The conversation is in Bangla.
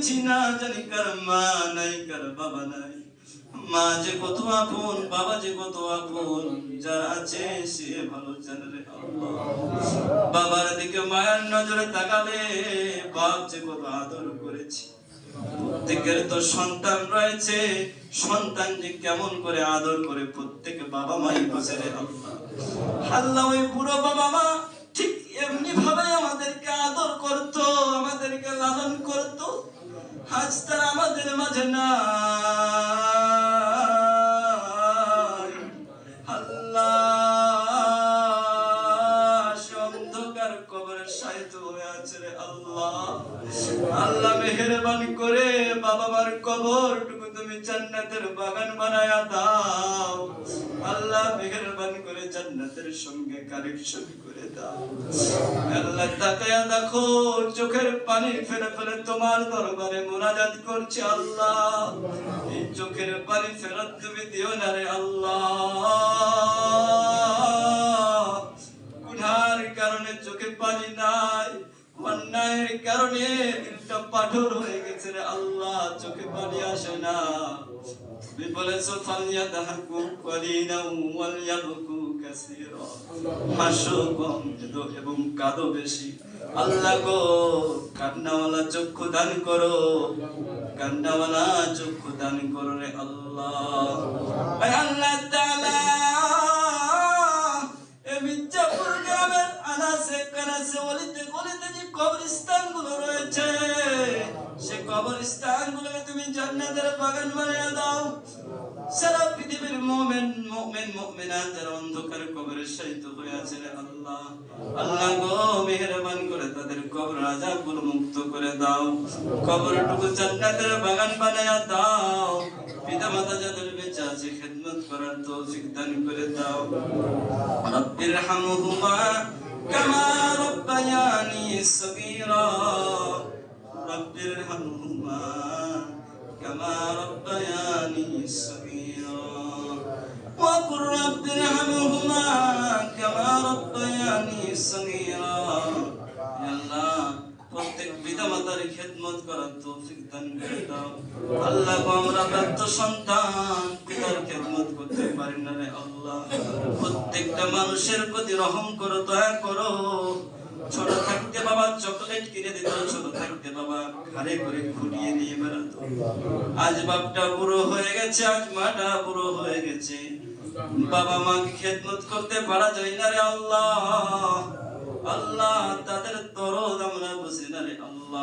করেছি না জানি কার মা নাই কার বাবা নাই। মা যে কত আপন, বাবা যে কত আপন, যারা আছে সে ভালো জানে রে আল্লাহ। বাবার দিকে মায়ের নজরে তাকালে বাপ যে কত আদর করেছে। প্রত্যেকের তো সন্তান রয়েছে, সন্তান যে কেমন করে আদর করে প্রত্যেকে বাবা মাই বোঝে রে আল্লাহ। আল্লাহ ওই বুড়ো বাবা মা ঠিক এমনি ভাবে আমাদেরকে আদর করতো, আমাদেরকে লালন করতো। আজ তারা আমাদের মাঝে না। আল্লাহ মেহেরবানি করে বাবা মার কবরটুকু তুমি জান্নাতের বাগান বানায়া দাও। আল্লাহ মেহেরবানি করে জান্নাতের সঙ্গে কানেকশন করে দাও। আল্লাহ তাকায়া দেখো, চোখের পানি ফেলে ফেলে তোমার দরবারে মুনাজাত করছে আল্লাহ। এই চোখের পানি ফেরত তুমি দিও না রে আল্লাহ। গুনার কারণে চোখে পানি নাই, অন্যায়ের কারণে দিলটা পাথর হয়ে গেছে রে আল্লাহ, চোখে পানি আসে না। তুমি বলেছো ফালিয়াদহাকু কালিলান ওয়ালিয়াবকু কাসীরা, হাসো কম এবং কাঁদো বেশি। আল্লাহ গো, কান্নাওয়ালা চক্ষু দান করো, কান্নাওয়ালা চক্ষু দান করো রে আল্লাহ। আল্লাহ তাআলা মির্জাপুর গ্রামের আনাসে কানাসে অলিতে গলিতে যে কবরস্থান গুলো রয়েছে, সে কবরস্থান গুলোকে তুমি জান্নাতের বাগান বানিয়ে দাও। সারা পৃথিবীর মুমিনাত যারা অন্ধকার কবরে শায়িত হয়ে আছে রে আল্লাহ, আল্লাহ গো মেহেরবান করে তাদের কবর আযাব গুলো মুক্ত করে দাও। কবরটুকু জান্নাতের বাগান বানিয়ে দাও। পিতামাতা যাদের বেঁচে আছে খেদমত করার তৌফিক দান করে দাও। রব্বিরহামহুমা কামা রব্বায়ানি সগীরা, রব্বিরহামহুমা কামা রব্বায়ানি সগীরা, ওয়া কুর রব্বিরহামহুমা কামা রব্বায়ানি সগীরা। আল্লাহ প্রত্যেক পিতামাতার খেদমত করার তৌফিক দান করে দাও। আল্লাহ গো, আমরা ব্যর্থ সন্তান, পিতার খেদমত করতে পারি না রে আল্লাহ। প্রত্যেকটা মানুষের প্রতি রহম করো, দয়া করো। ছোট থাকতে বাবা চকলেট কিনে দিত, ছোট থাকতে বাবা ঘাড়ে করে খুঁটিয়ে নিয়ে বেড়াতো। আজ বাপটা বুড়ো হয়ে গেছে, আজ মাটা বুড়ো হয়ে গেছে, বাবা মাকে খেদমত করতে পারা যায় না রে আল্লাহ। আল্লাহ তাদের দরদ আমরা বুঝি না রে আল্লাহ।